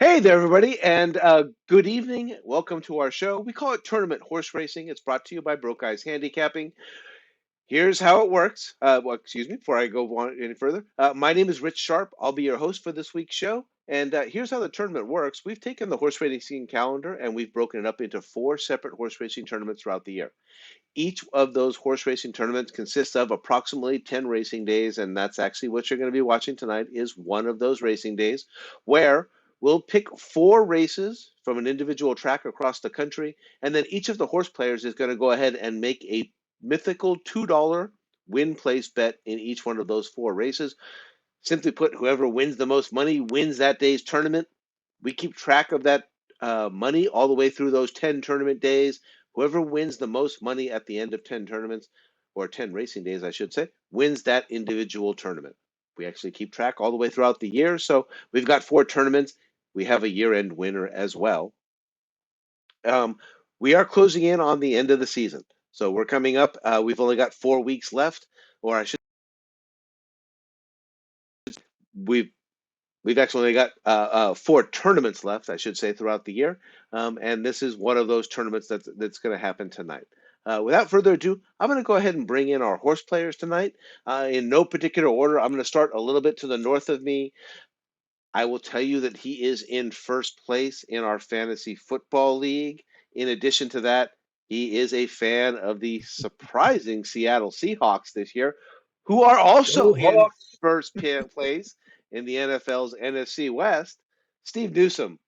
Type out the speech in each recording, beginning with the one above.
Hey there, everybody, and good evening. Welcome to our show. We call it Tournament Horse Racing. It's brought to you by Broke Guys Handicapping. Here's how it works. Excuse me, before I go on any further. My name is Rich Sharp. I'll be your host for this week's show. And here's how the tournament works. We've taken the horse racing calendar and we've broken it up into four separate horse racing tournaments throughout the year. Each of those horse racing tournaments consists of approximately 10 racing days, and that's actually what you're going to be watching tonight is one of those racing days where we'll pick four races from an individual track across the country, and then each of the horse players is going to go ahead and make a mythical $2 win place bet in each one of those four races. Simply put, whoever wins the most money wins that day's tournament. We keep track of that money all the way through those 10 tournament days. Whoever wins the most money at the end of 10 tournaments, or 10 racing days, I should say, wins that individual tournament. We actually keep track all the way throughout the year. So we've got four tournaments. We have a year end winner as well. Um, we are closing in on the end of the season. So we're coming up. We've only got 4 weeks left, or I should, we've We've actually only got four tournaments left, I should say, throughout the year, and this is one of those tournaments that's going to happen tonight. Without further ado, I'm going to go ahead and bring in our horse players tonight. In no particular order, I'm going to start a little bit to the north of me. I will tell you that he is in first place in our fantasy football league. In addition to that, he is a fan of the surprising Seattle Seahawks this year, who are also Go in Hawks! place in the NFL's NFC West. Steve Newsom,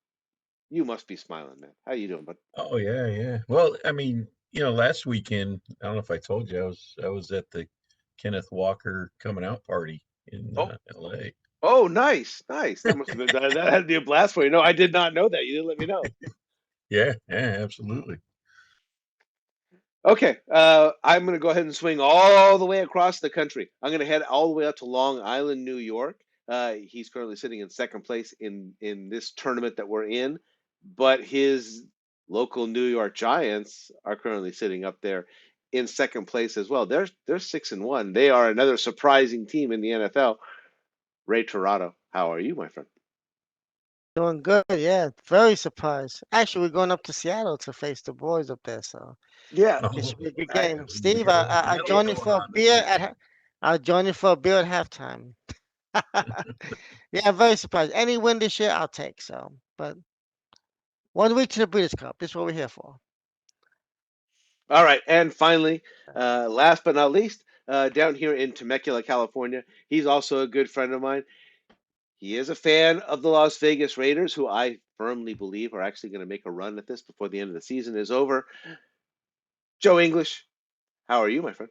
you must be smiling, man. How you doing, bud? Oh yeah, yeah. Well, I mean, last weekend, I don't know if I told you, I was at the Kenneth Walker coming out party in Oh, LA. oh, nice, nice. That must have been that had to be a blast for you. No, I did not know that. You didn't let me know. Yeah, yeah, absolutely. Okay, I'm going to go ahead and swing all the way across the country. I'm going to head all the way up to Long Island, New York. He's currently sitting in second place in this tournament that we're in, but his local New York Giants are currently sitting up there in second place as well. They're 6-1. They are another surprising team in the NFL. Ray Torado, how are you, my friend? Doing good, yeah. Very surprised. Actually, we're going up to Seattle to face the boys up there, so Yeah, it Oh, should be a good I, game. we Steve, got a I'll battle join you going for a on this beer weekend. I'll join you for a beer at halftime. Yeah, I'm very surprised. Any win this year, I'll take. So, but 1 week to the Breeders' Cup. This is what we're here for. All right, and finally, last but not least, down here in Temecula, California, he's also a good friend of mine. He is a fan of the Las Vegas Raiders, who I firmly believe are actually going to make a run at this before the end of the season is over. Joe English, how are you, my friend?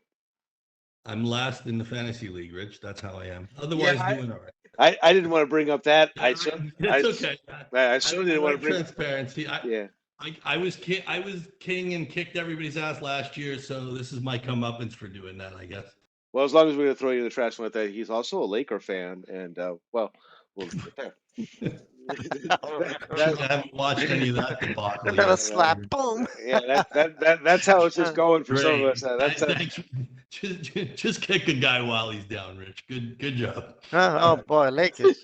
I'm last in the fantasy league, Rich. That's how I am. Yeah, Otherwise, doing all right. I didn't want to bring up that. It's okay. I I, certainly I didn't want to like bring. transparency. Yeah. I was king and kicked everybody's ass last year, so this is my comeuppance for doing that, I guess. Well, as long as we're going to throw you in the trash with that, he's also a Laker fan, and well, we'll leave it there. that, Actually, I haven't watched any of that debacle Another yet. Uh, slap. Boom. yeah, that's how it's just Uh, going for some of Great. us. That's Thanks. Just kick a guy while he's down, Rich. Good job. oh boy, Lakers.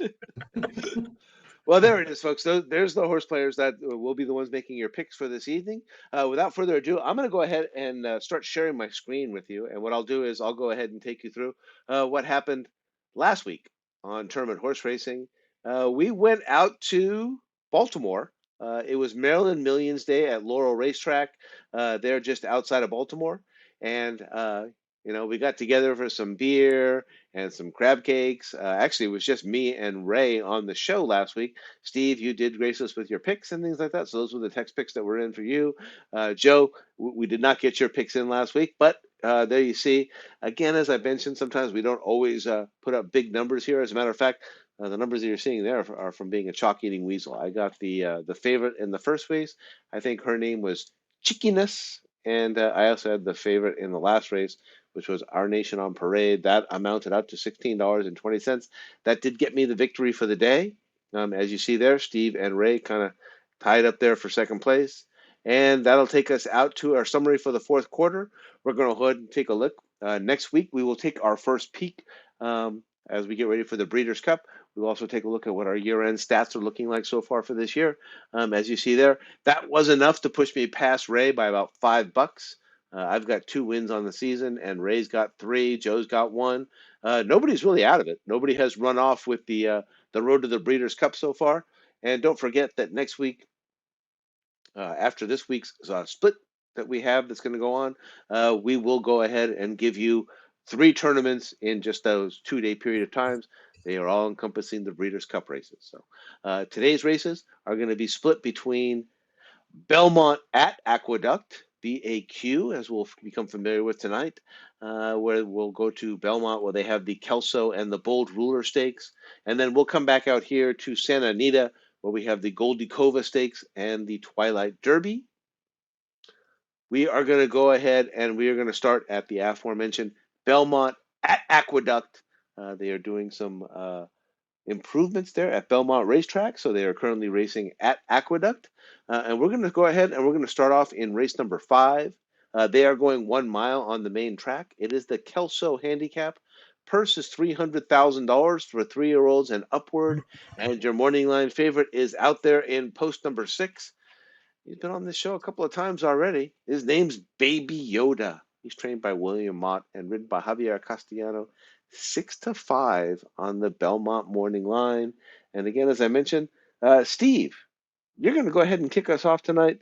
well, there it is, folks. There's the horse players that will be the ones making your picks for this evening. Without further ado, I'm going to go ahead and start sharing my screen with you. And what I'll do is I'll go ahead and take you through what happened last week on Tournament Horse Racing. We went out to Baltimore. It was Maryland Millions Day at Laurel Racetrack. They're just outside of Baltimore. And we got together for some beer and some crab cakes. Actually, it was just me and Ray on the show last week. Steve, you did grace us with your picks and things like that. So those were the text picks that were in for you. Joe, we did not get your picks in last week, but there you see. Again, as I mentioned, sometimes we don't always put up big numbers here. As a matter of fact, the numbers that you're seeing there are from being a chalk eating weasel. I got the favorite in the first race. I think her name was Cheekiness, and I also had the favorite in the last race, which was Our Nation on Parade. That amounted up to $16.20. That did get me the victory for the day. As you see there, Steve and Ray kind of tied up there for second place. And that'll take us out to our summary for the fourth quarter. We're going to go ahead and take a look. Next week, we will take our first peek as we get ready for the Breeders' Cup. We'll also take a look at what our year-end stats are looking like so far for this year. As you see there, that was enough to push me past Ray by about $5. I've got 2 wins on the season, and Ray's got 3. Joe's got 1. Nobody's really out of it. Nobody has run off with the road to the Breeders' Cup so far. And don't forget that next week, after this week's split that we have that's going to go on, we will go ahead and give you 3 tournaments in just those 2-day period of times. They are all encompassing the Breeders' Cup races. So today's races are going to be split between Belmont at Aqueduct, BAQ, as we'll become familiar with tonight, where we'll go to Belmont, where they have the Kelso and the Bold Ruler Stakes. And then we'll come back out here to Santa Anita, where we have the Goldie Cova Stakes and the Twilight Derby. We are going to go ahead and we are going to start at the aforementioned Belmont at Aqueduct. They are doing some improvements there at Belmont Racetrack, so they are currently racing at Aqueduct. And we're going to go ahead and we're going to start off in race number 5. They are going 1 mile on the main track. It is the Kelso Handicap. Purse is $300,000 for 3-year-olds and upward. And your morning line favorite is out there in post number 6. He's been on this show a couple of times already. His name's Baby Yoda. He's trained by William Mott and ridden by Javier Castellano. 6-5 on the Belmont morning line. And again, as I mentioned, Steve, you're going to go ahead and kick us off tonight.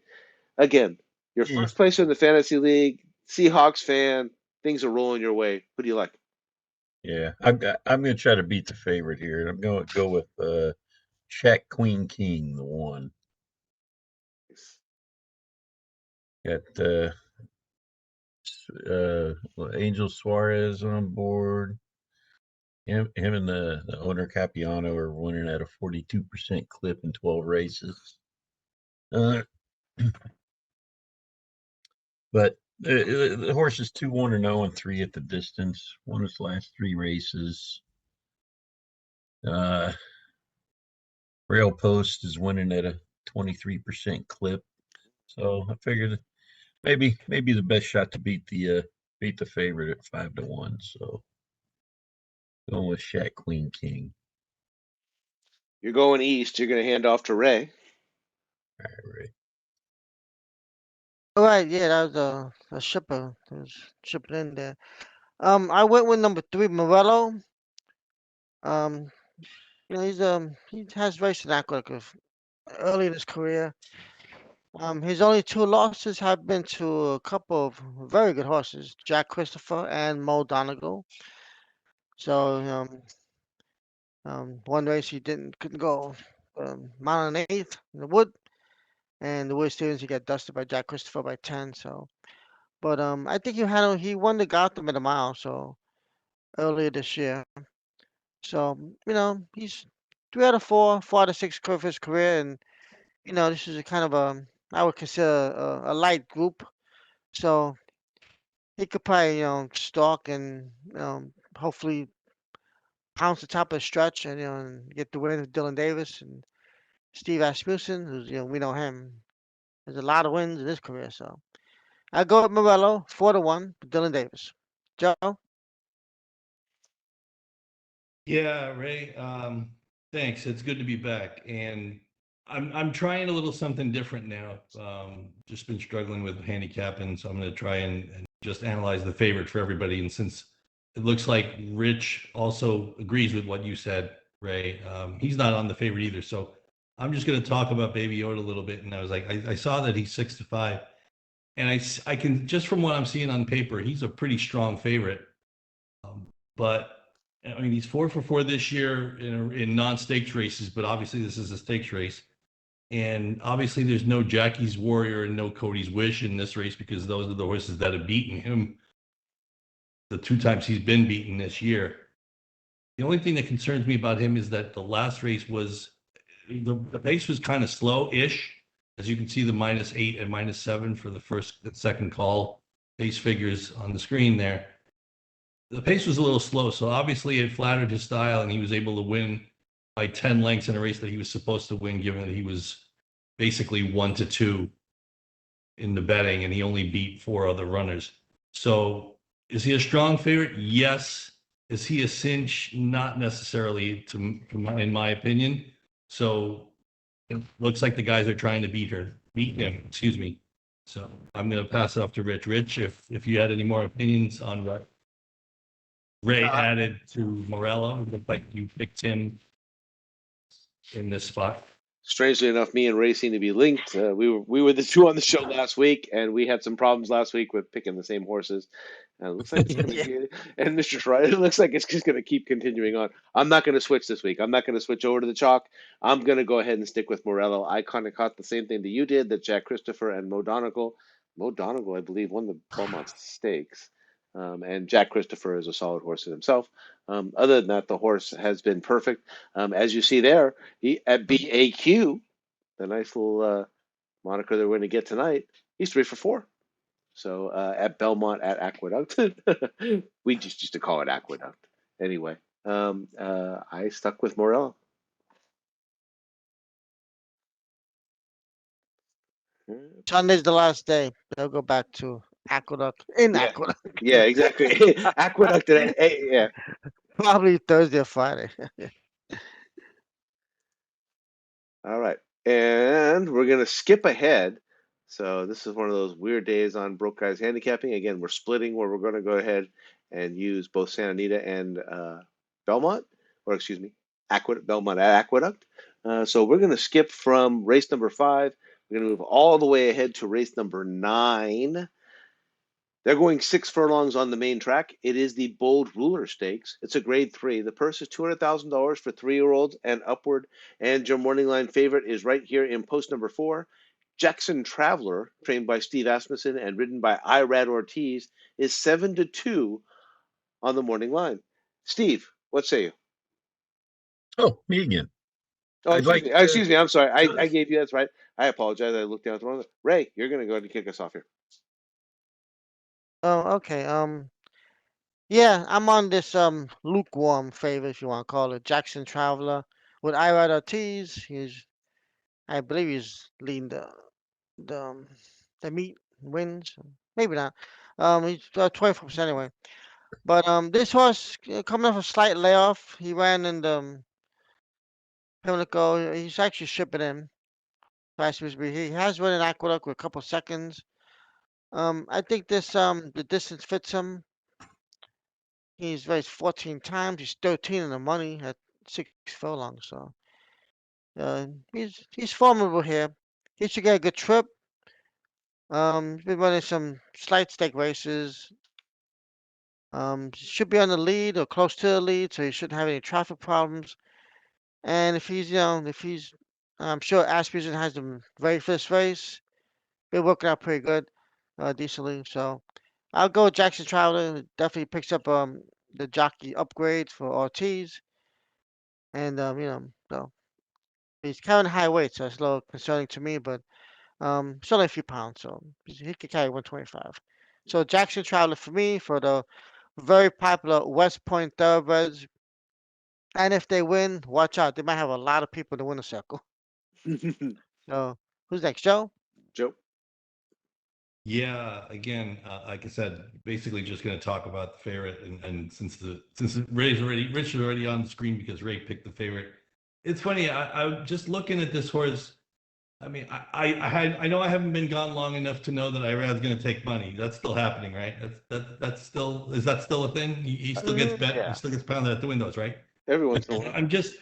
Again, your first place in the fantasy league, Seahawks fan, things are rolling your way. Who do you like? Yeah, I'm going to try to beat the favorite here. I'm going to go with Check Queen King, the 1. Got Angel Suarez on board. Him and the owner Capiano are winning at a 42% clip in 12 races. But the horse is 2-1-0 and 3 at the distance. Won his last 3 races. Rail Post is winning at a 23% clip. So I figured maybe the best shot to beat the favorite at 5-1. So going with Shaq Queen King. You're going east. You're going to hand off to Ray. All right. All right, yeah, that was a shipper. It was shipping in there. I went with number 3, Morello. He has raced an Aqueduct early in his career. His only 2 losses have been to a couple of very good horses, Jack Christopher and Mo Donegal. So one race he couldn't go mile and 1/8 in the wood, and the Wood Series he got dusted by Jack Christopher by 10. So, but I think he won the Gotham at a mile so earlier this year. So he's 3 out of 4, 4 out of 6 for his career, and this is a kind of I would consider a light group. So he could probably, stalk and hopefully pounce the top of the stretch and and get the win with Dylan Davis and Steve Asmussen, who's we know him. There's a lot of wins in his career, so I go with Morello 4-1 with Dylan Davis. Joe. Yeah, Ray. Thanks. It's good to be back, and I'm trying a little something different now. Just been struggling with handicapping, so I'm going to try and just analyze the favorite for everybody. And since it looks like Rich also agrees with what you said, Ray, he's not on the favorite either. So I'm just going to talk about Baby Yoda a little bit. And I was like, I saw that he's 6-5, and I can just from what I'm seeing on paper, he's a pretty strong favorite. But I mean, he's 4 for 4 this year in non-stakes races, but obviously this is a stakes race. And obviously there's no Jackie's Warrior and no Cody's Wish in this race because those are the horses that have beaten him the 2 times he's been beaten this year. The only thing that concerns me about him is that the last race was, the pace was kind of slow-ish. As you can see, the -8 and -7 for the second call pace figures on the screen there. The pace was a little slow, so obviously it flattered his style, and he was able to win by 10 lengths in a race that he was supposed to win, given that he was basically 1-2 in the betting, and he only beat 4 other runners. So is he a strong favorite? Yes. Is he a cinch? Not necessarily, in my opinion. So it looks like the guys are trying to beat him. Excuse me. So I'm going to pass it off to Rich. Rich, if you had any more opinions on what Ray added to Morello, it looked like you picked him in this spot. Strangely enough, me and Ray seem to be linked. We were the two on the show last week, and we had some problems last week with picking the same horses. And it looks like it's going to Yeah. be, and Mr. Schreier, it looks like it's just going to keep continuing on. I'm not going to switch this week. I'm not going to switch over to the chalk. I'm going to go ahead and stick with Morello. I kind of caught the same thing that you did, that Jack Christopher and Mo Donegal. Mo Donegal, I believe, won the Belmont Stakes. And Jack Christopher is a solid horse in himself. Other than that, the horse has been perfect. As you see there, at BAQ, the nice little moniker that we're going to get tonight, he's 3 for 4. So at Belmont at Aqueduct, we just used to call it Aqueduct. Anyway, I stuck with Morel. Sunday's the last day. They'll go back to Aqueduct in Yeah, Aqueduct. yeah, exactly. Aqueduct and yeah. Probably Thursday or Friday. All right, and we're gonna skip ahead. So this is one of those weird days on Broke Guys Handicapping. Again, we're splitting where we're going to go ahead and use both Santa Anita and Belmont, or excuse me, Belmont at Aqueduct. So we're going to skip from race number 5. We're going to move all the way ahead to race number 9. They're going 6 furlongs on the main track. It is the Bold Ruler Stakes. It's a grade 3. The purse is $200,000 for 3-year-olds and upward. And your morning line favorite is right here in post number 4. Jackson Traveler, trained by Steve Asmussen and ridden by Irad Ortiz, is 7-2 on the morning line. Steve, what say you? Oh, me again. Oh, I'd like excuse me. I'm sorry. I Josh. gave you, that's right. I apologize. I looked down at the wrong. Ray, you're going to go ahead and kick us off here. Oh, okay. Yeah, I'm on this lukewarm favorite, if you want to call it, Jackson Traveler with Irad Ortiz. I believe he's leading the um, the meet wins. Maybe not. He's 24% anyway. But this horse coming off a slight layoff. He ran in the Pimlico. He's actually shipping in. He has run an Aqueduct with a couple seconds. I think this the distance fits him. He's raced 14 times. He's 13 in the money at 6 furlongs. So he's formidable here. He should get a good trip. He's been running some slight stake races. Should be on the lead or close to the lead, so he shouldn't have any traffic problems. And if he's, I'm sure Asmussen has him ready for this race. Been working out pretty good, decently. So I'll go with Jackson Traveler. Definitely picks up the jockey upgrades for Ortiz, and so he's carrying high weight, so it's a little concerning to me, but it's only a few pounds, so he could carry 125. So Jackson Traveler for me for the very popular West Point Thoroughbreds. And if they win, watch out. They might have a lot of people in the winner circle. So who's next, Joe? Joe. Yeah, again, like I said, basically just going to talk about the favorite, and since Rich is already on the screen because Ray picked the favorite. It's funny. I'm just looking at this horse. I mean, I know I haven't been gone long enough to know that Irad's going to take money. That's still happening, right? That's still, is that still a thing? He still gets bet. Yeah. He still gets pounded at the windows, right? Every once in a while. I'm just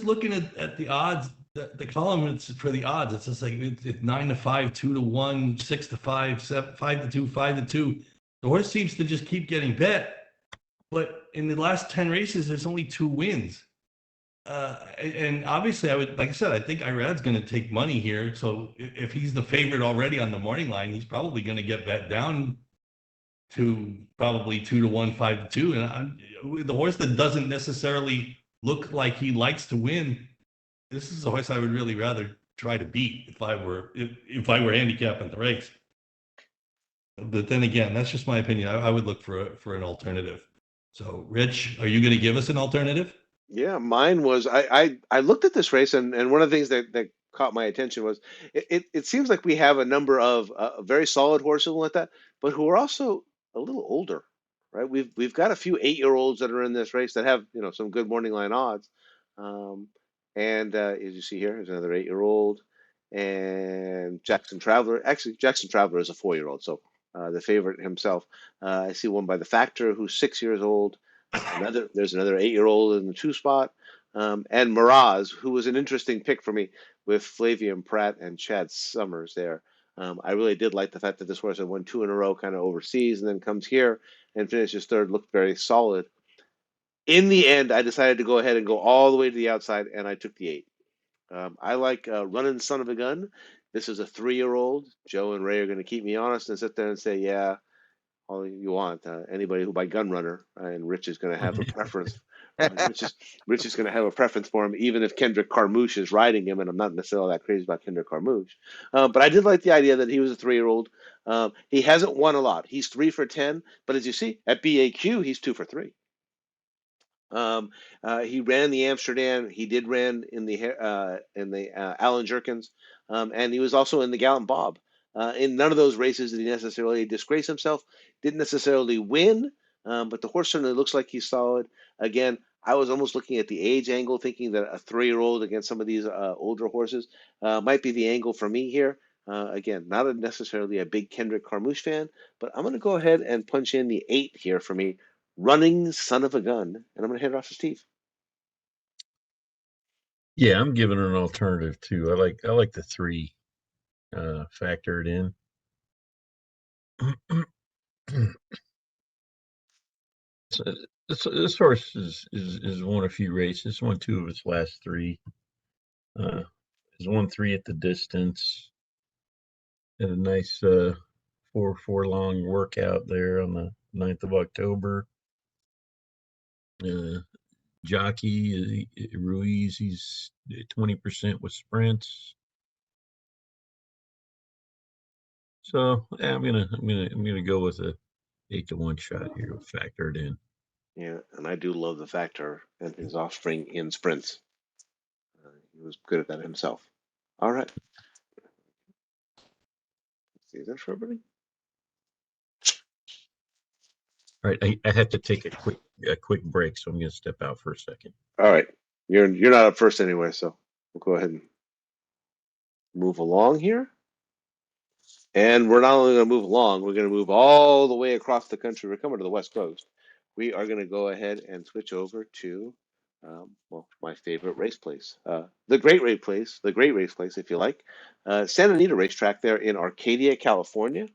looking at the odds. The column it's for the odds. It's just like it's 9-5, 2-1, 6-5, 7, 5-2, 5-2. The horse seems to just keep getting bet, but in the last 10 races, there's only 2 wins. And obviously, like I said, I think Irad's going to take money here. So if he's the favorite already on the morning line, he's probably going to get bet down to probably 2-1, 5-2. And the horse that doesn't necessarily look like he likes to win, this is a horse I would really rather try to beat if I were handicapping the race. But then again, that's just my opinion. I would look for an alternative. So, Rich, are you going to give us an alternative? Yeah, mine was I looked at this race, and one of the things that caught my attention was it seems like we have a number of very solid horses like that, but who are also a little older, right? We've got a few 8-year-olds that are in this race that have some good morning line odds. Um, and as you see here, there's another 8-year-old, and Jackson Traveler. Actually, Jackson Traveler is a 4-year-old, so the favorite himself. I see one by the Factor who's 6 years old. There's another 8-year-old in the 2 spot, and Miraz, who was an interesting pick for me with Flavian Pratt and Chad Summers there. I really did like the fact that this horse had won 2 in a row, kind of overseas, and then comes here and finishes third. Looked very solid. In the end, I decided to go ahead and go all the way to the outside, and I took the 8. I like Running Son of a Gun. This is a 3-year-old. Joe and Ray are going to keep me honest and sit there and say, yeah, all you want. Anybody who buy Gun Runner, and Rich is going to have a preference. Rich is going to have a preference for him, even if Kendrick Carmouche is riding him, and I'm not necessarily that crazy about Kendrick Carmouche. But I did like the idea that he was a 3-year-old. He hasn't won a lot. He's 3 for 10, but as you see at BAQ, he's 2 for 3. He ran the Amsterdam. He did ran in the Allen Jerkins, and he was also in the Gallant Bob. In none of those races did he necessarily disgrace himself. Didn't necessarily win, but the horse certainly looks like he's solid. Again, I was almost looking at the age angle, thinking that a 3-year-old against some of these older horses might be the angle for me here. Again, not necessarily a big Kendrick Carmouche fan, but I'm going to go ahead and punch in the 8 here for me. Running Son of a Gun, and I'm going to hand it off to Steve. Yeah, I'm giving it an alternative too. I like the 3 factored in. So, this horse is won a few races. Won 2 of its last 3. Has won 3 at the distance. Had a nice 4-4-long workout there on the 9th of October. Jockey Ruiz, he's 20% with sprints. So yeah, I'm gonna go with a 8-to-1 shot here, factored in. Yeah, and I do love the Factor and his offspring in sprints. He was good at that himself. All right. See that for everybody? All right, I had to take a quick break, so I'm gonna step out for a second. All right. You're not up first anyway, so we'll go ahead and move along here. And we're not only going to move along, we're going to move all the way across the country. We're coming to the West Coast. We are going to go ahead and switch over to, my favorite race place, the Great Race Place, if you like, Santa Anita Racetrack there in Arcadia, California.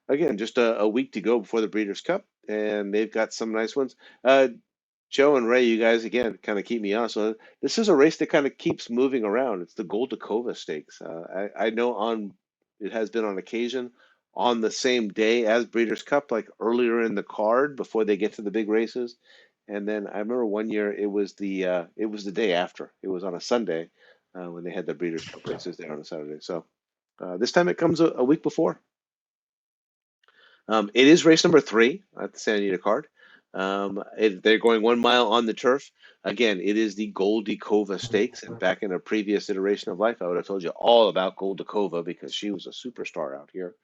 Again, just a week to go before the Breeders' Cup, and they've got some nice ones. Joe and Ray, you guys again kind of keep me on. So this is a race that kind of keeps moving around. It's the Goldacova Stakes. I know it has been on occasion on the same day as Breeders' Cup, like earlier in the card before they get to the big races. And then I remember one year it was the day after. It was on a Sunday when they had the Breeders' Cup races there on a Saturday. So this time it comes a week before. It is race number 3 at the Santa Anita card. They're going 1 mile on the turf. Again, it is the Goldacova Stakes. And back in a previous iteration of life, I would have told you all about Goldacova because she was a superstar out here.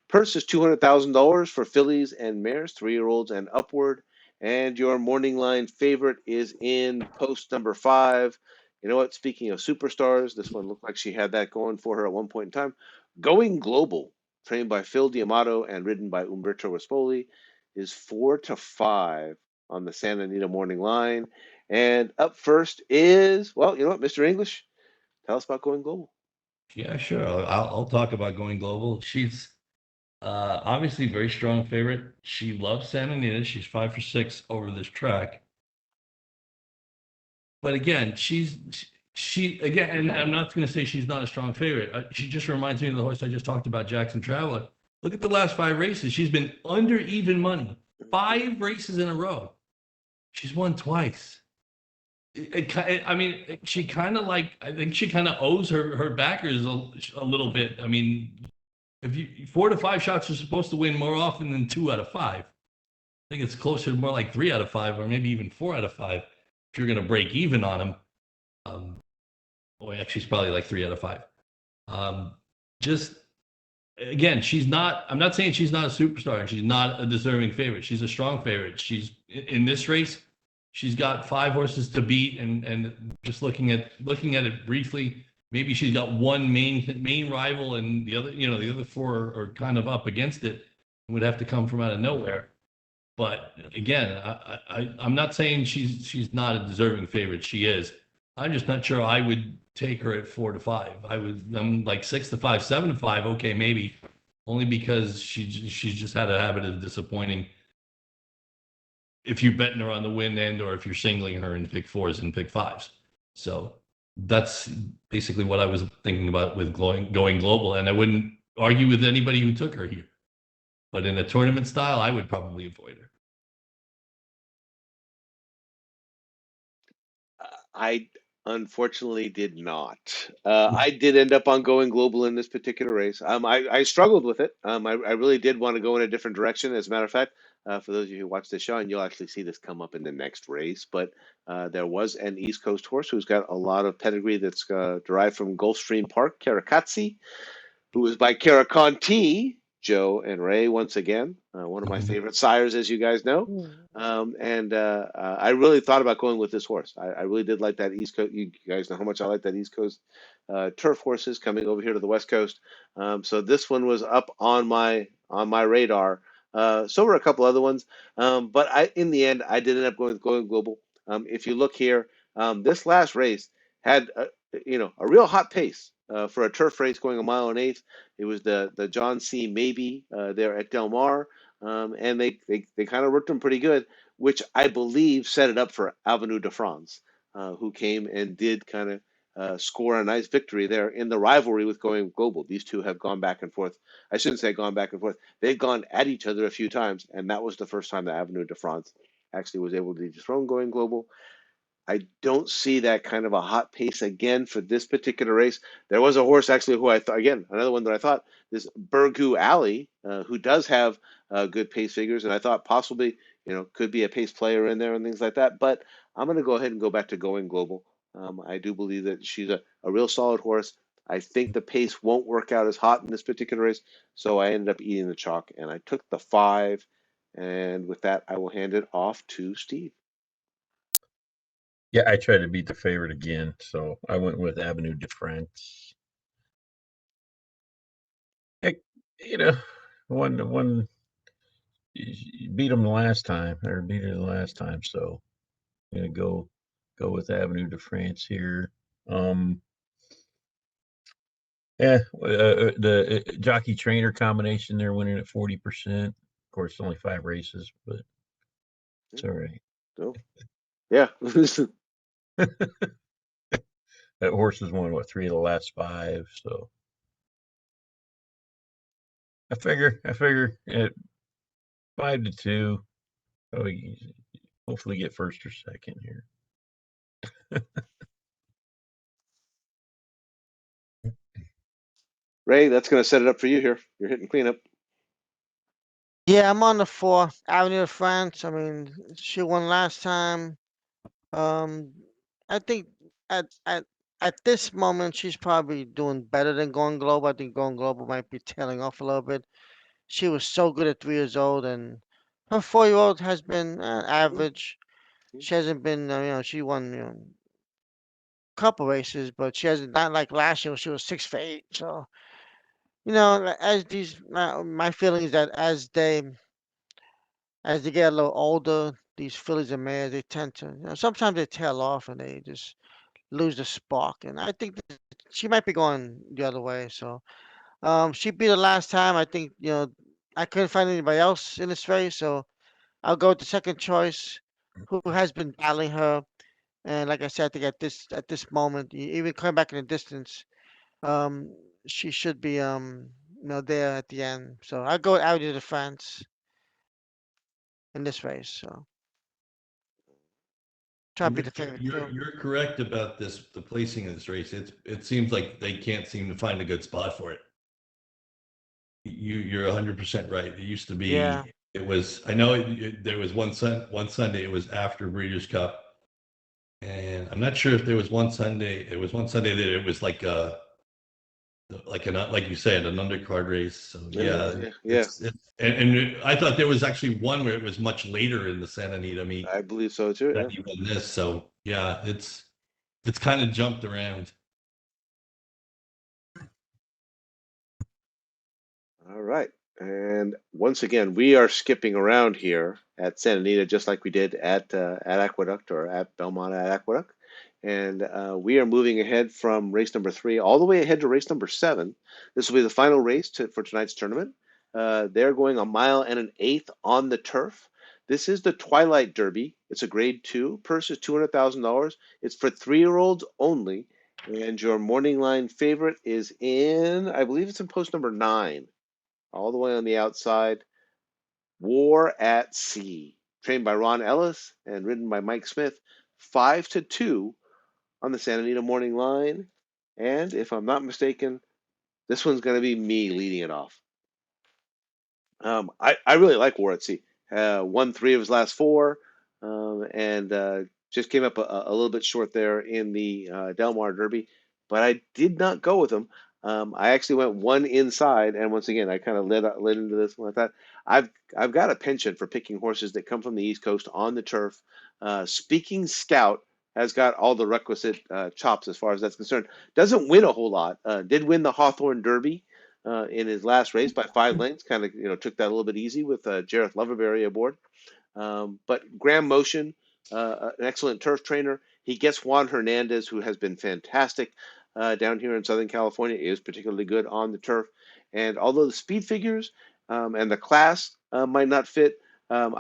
Purse is $200,000 for fillies and mares, 3-year-olds and upward. And your morning line favorite is in post number 5. You know what? Speaking of superstars, this one looked like she had that going for her at one point in time. Going Global, trained by Phil D'Amato and ridden by Umberto Rispoli, is 4-5 on the Santa Anita morning line. And up first is, well, you know what, Mr. English, tell us about Going Global. Yeah, sure. I'll talk about Going Global. She's obviously very strong favorite. She loves Santa Anita. She's 5 for 6 over this track. But again, she again, and I'm not going to say she's not a strong favorite. She just reminds me of the horse I just talked about, Jackson Traveler. Look at the last 5 races. She's been under even money 5 races in a row. She's won twice. I mean, she kind of I think she kind of owes her backers a little bit. I mean, if you 4 to 5 shots are supposed to win more often than 2 out of 5. I think it's closer to more like 3 out of 5, or maybe even 4 out of 5 if you're going to break even on them. Actually, it's probably like 3 out of 5. Just again, she's not. I'm not saying she's not a superstar and she's not a deserving favorite. She's a strong favorite. She's in this race. She's got 5 horses to beat, and just looking at it briefly, maybe she's got one main rival, and the other, the other 4 are kind of up against it. Would have to come from out of nowhere. But again, I'm not saying she's not a deserving favorite. She is. I'm just not sure I would take her at 4-5. I'm like 6-5, 7-5. Okay, maybe only because she's just had a habit of disappointing. If you're betting her on the win end, or if you're singling her in pick 4s and pick 5s. So that's basically what I was thinking about with going global. And I wouldn't argue with anybody who took her here. But in a tournament style, I would probably avoid her. I unfortunately did not. I did end up on going global in this particular race. I struggled with it. I really did want to go in a different direction. As a matter of fact, for those of you who watch this show, and you'll actually see this come up in the next race, but there was an East Coast horse who's got a lot of pedigree that's derived from Gulfstream Park, Caracazzi, who was by Kara Conti, Joe and Ray once again, one of my favorite sires, as you guys know. I really thought about going with this horse. I really did like that East Coast. You guys know how much I like that East Coast turf horses coming over here to the West Coast. So this one was up on my radar. So were a couple other ones, but in the end I did end up going global. If you look here, this last race had a real hot pace for a turf race going 1.125 miles. It was the John C. Maybe there at Del Mar, and they kind of worked them pretty good, which I believe set it up for Avenue de France, who came and did kind of score a nice victory there in the rivalry with going global. These two have gone back and forth. I shouldn't say gone back and forth. They've gone at each other a few times, and that was the first time that Avenue de France actually was able to dethrone going global. I don't see that kind of a hot pace again for this particular race. There was a horse actually who I thought, again, another one that I thought, this Burgoo Alley, who does have good pace figures, and I thought possibly, could be a pace player in there and things like that. But I'm going to go ahead and go back to going global. I do believe that she's a real solid horse. I think the pace won't work out as hot in this particular race, so I ended up eating the chalk, and I took the 5. And with that, I will hand it off to Steve. Yeah, I tried to beat the favorite again, so I went with Avenue de France. Heck, one you beat them the last time, or beat it the last time, so I'm gonna go with Avenue de France here. Yeah, the jockey trainer combination there winning at 40%. Of course, only 5 races, but it's all right. So, yeah. That horse has won 3 of the last 5, so I figure at 5-2, hopefully get first or second here. Ray, that's going to set it up for you here. You're hitting cleanup. Yeah, I'm on the 4, Avenue of France. I mean, she won last time. I think at at at this moment she's probably doing better than going global. I think going global might be tailing off a little bit. She was so good at 3 years old, and her 4-year old has been average. She hasn't been, she won, couple races, but she hasn't, not like last year when she was 6 for 8. So, as these, my feeling is that as they get a little older, these fillies and mares, they tend to, sometimes they tail off and they just lose the spark. And I think that she might be going the other way. So, she beat her last time. I think, I couldn't find anybody else in this race, so I'll go with the second choice, who has been battling her. And like I said, I think at this moment, even coming back in the distance, um, she should be there at the end. So I'll go with Avenue de France in this race. So try to And be the favorite too. you're correct about the placing of this race. It seems like they can't seem to find a good spot for it. You're 100% right. It used to be. Yeah. It was. I know there was one Sunday. It was after Breeders' Cup, and I'm not sure if there was one Sunday. It was one Sunday that it was like like you said, an undercard race. So yeah, Yeah. and I thought there was actually one where it was much later in the Santa Anita meet I believe so too. than even this. So yeah, it's kind of jumped around. All right. And once again, we are skipping around here at Santa Anita, just like we did at Aqueduct or at Belmont at Aqueduct. And we are moving ahead from race number 3 all the way ahead to race number 7. This will be the final race for tonight's tournament. They're going a mile and an eighth on the turf. This is the Twilight Derby. It's a grade 2. Purse is $200,000. It's for 3-year-olds only. And your morning line favorite is I believe it's in post number 9, all the way on the outside. War at Sea, trained by Ron Ellis and ridden by Mike Smith, 5-2 on the Santa Anita morning line. And if I'm not mistaken, this one's going to be me leading it off. I really like War at Sea. Won 3 of his last 4, and just came up a little bit short there in the Del Mar Derby, but I did not go with him. I actually went one inside, and once again, I kind of led into this one. I thought I've got a penchant for picking horses that come from the East Coast on the turf. Speaking Scout has got all the requisite chops as far as that's concerned. Doesn't win a whole lot. Did win the Hawthorne Derby in his last race by 5 lengths. Kind of took that a little bit easy with Jareth Loverberry aboard. But Graham Motion, an excellent turf trainer. He gets Juan Hernandez, who has been fantastic down here in Southern California, is particularly good on the turf. And although the speed figures and the class might not fit, I'm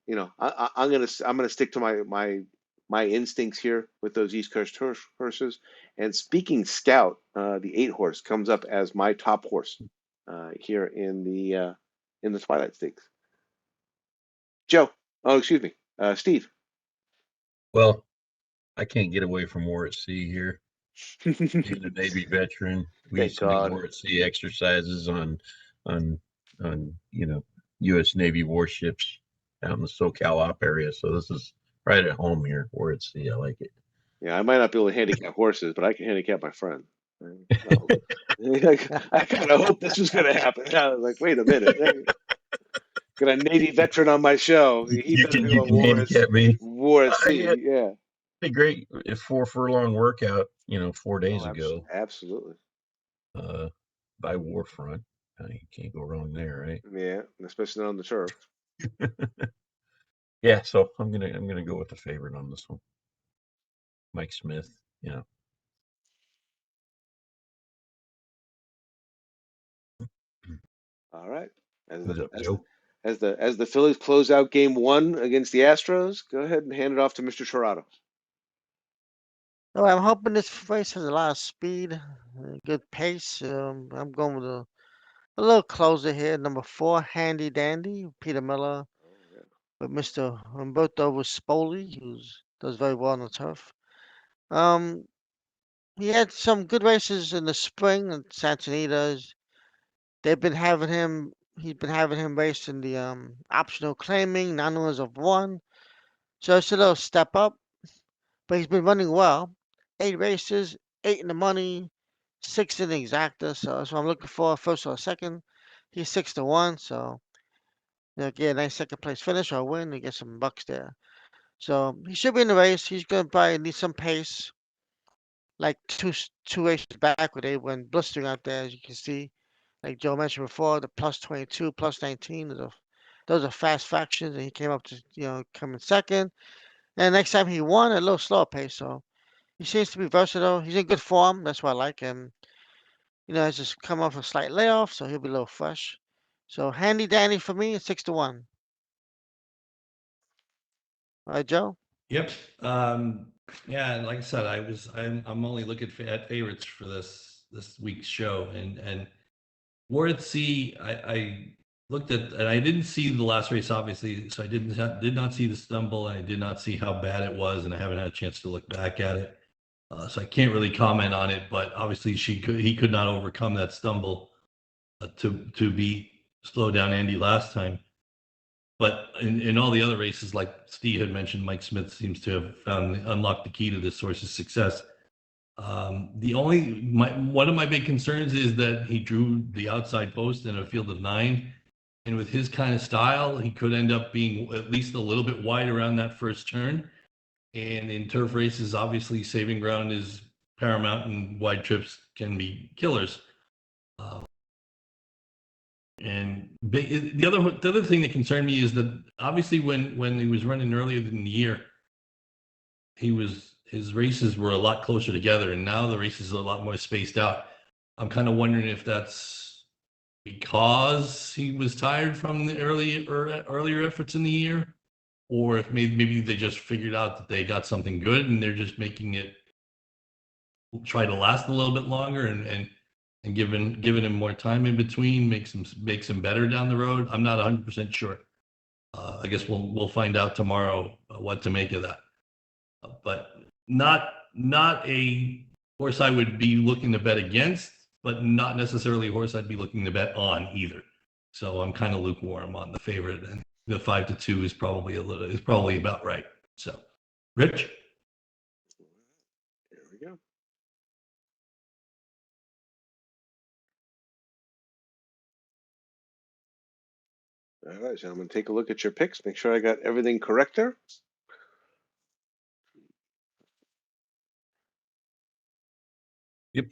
gonna stick to my instincts here with those East Coast horses. And Speaking Scout, the 8 horse, comes up as my top horse here in the Twilight Stakes. Joe. Oh, excuse me. Steve. Well, I can't get away from War at Sea here. Being a Navy veteran, we Thank used to do God. War at Sea exercises on U.S. Navy warships out in the SoCal op area. So this is right at home here. War at Sea, I like it. Yeah, I might not be able to handicap horses, but I can handicap my friend. I kind of hope this was going to happen. I was like, wait a minute. Got a Navy veteran on my show. He You better can be you on can handicap me. War at Yeah, Sea. Yeah. a great 4 furlong workout. 4 days Oh, ago. absolutely. By Warfront. You can't go wrong there, right? Yeah, especially on the turf. Yeah, so I'm gonna go with the favorite on this one. Mike Smith, All right. As What's the up, as Joe? as the Phillies close out game 1 against the Astros, go ahead and hand it off to Mr. Torado. Oh, I'm hoping this race has a lot of speed, good pace. I'm going with a little closer here. Number 4, Handy Dandy, Peter Miller, with Mr. Humberto Rispoli, who does very well on the turf. Um, he had some good races in the spring at Santa Anita's. They've been having him. He's been having him race in the optional claiming, 9 winners of 1. So it's a little step up, but he's been running well. 8 races, 8 in the money, 6 in the exacta. So I'm looking for first or second. He's 6-1. So get a nice second place finish or win and get some bucks there. So he should be in the race. He's gonna probably need some pace, like two races back where they went blistering out there, as you can see. Like Joe mentioned before, the plus 22, plus 19, those are fast fractions, and he came up to come in second. And next time he won, a little slower pace. So he seems to be versatile. He's in good form. That's why I like him. Has just come off a slight layoff, so he'll be a little fresh. So Handy Dandy for me, 6-1. All right, Joe. Yep. Yeah, like I said, I'm only looking at favorites for this week's show, and War at Sea. I looked at, and I didn't see the last race, obviously, so I did not see the stumble, and I did not see how bad it was, and I haven't had a chance to look back at it, so I can't really comment on it. But obviously, he could not overcome that stumble to slow down Andy last time. But in all the other races, like Steve had mentioned, Mike Smith seems to have unlocked the key to this horse's success. One of my big concerns is that he drew the outside post in a field of 9. And with his kind of style, he could end up being at least a little bit wide around that first turn. And in turf races, obviously, saving ground is paramount, and wide trips can be killers. The other thing that concerned me is that obviously when he was running earlier in the year, his races were a lot closer together, and now the races are a lot more spaced out. I'm kind of wondering if that's because he was tired from the earlier efforts in the year, or if maybe they just figured out that they got something good and they're just making it try to last a little bit longer and giving him more time in between makes him better down the road. I'm not 100% sure. I guess we'll find out tomorrow what to make of that. But not a horse I would be looking to bet against, but not necessarily a horse I'd be looking to bet on either. So I'm kind of lukewarm on the favorite, and the 5-2 is probably about right. So, Rich. There we go. All right, so I'm going to take a look at your picks, make sure I got everything correct there. Yep.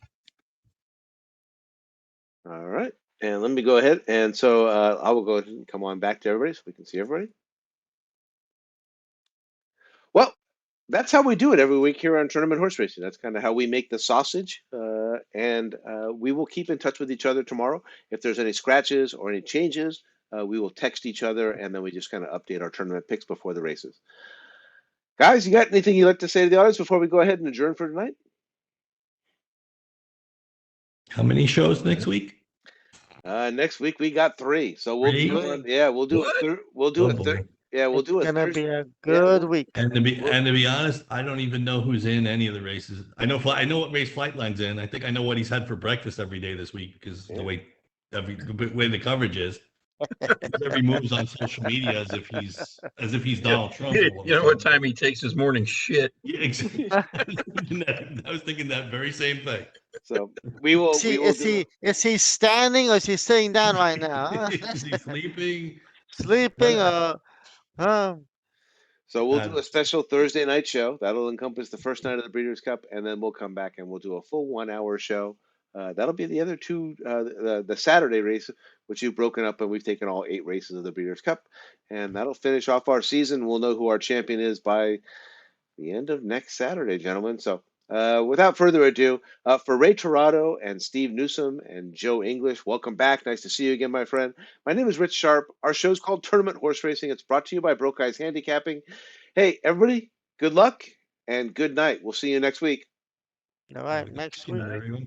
All right, and let me go ahead. And so I will go ahead and come on back to everybody so we can see everybody. Well, that's how we do it every week here on Tournament Horse Racing. That's kind of how we make the sausage. And we will keep in touch with each other tomorrow. If there's any scratches or any changes, we will text each other, and then we just kind of update our tournament picks before the races. Guys, you got anything you'd like to say to the audience before we go ahead and adjourn for tonight? How many shows next week? Next week we got 3, so we'll Three? do yeah, we'll do What? we'll do Oh, a boy. third. Yeah, we'll It's do a gonna Thursday. be a good week. And to be honest, I don't even know who's in any of the races. I know what race Flightline's in. I think I know what he's had for breakfast every day this week because the way the coverage is. Every move's on social media as if he's Donald Trump. You know what time he takes his morning shit? Yeah, exactly. I was thinking that very same thing. So we will. Is he standing or is he sitting down right now? Is he sleeping? Sleeping So we'll do a special Thursday night show. That'll encompass the first night of the Breeders' Cup, and then we'll come back and we'll do a full 1-hour show. That'll be the other 2, the Saturday race, which you've broken up, and we've taken all 8 races of the Breeders' Cup, and that'll finish off our season. We'll know who our champion is by the end of next Saturday, gentlemen. So without further ado, for Ray Torado and Steve Newsom and Joe English, welcome back. Nice to see you again, my friend. My name is Rich Sharp. Our show's called Tournament Horse Racing. It's brought to you by Broke Eyes Handicapping. Hey, everybody, good luck and good night. We'll see you next week. all right, next Good week. night, everyone.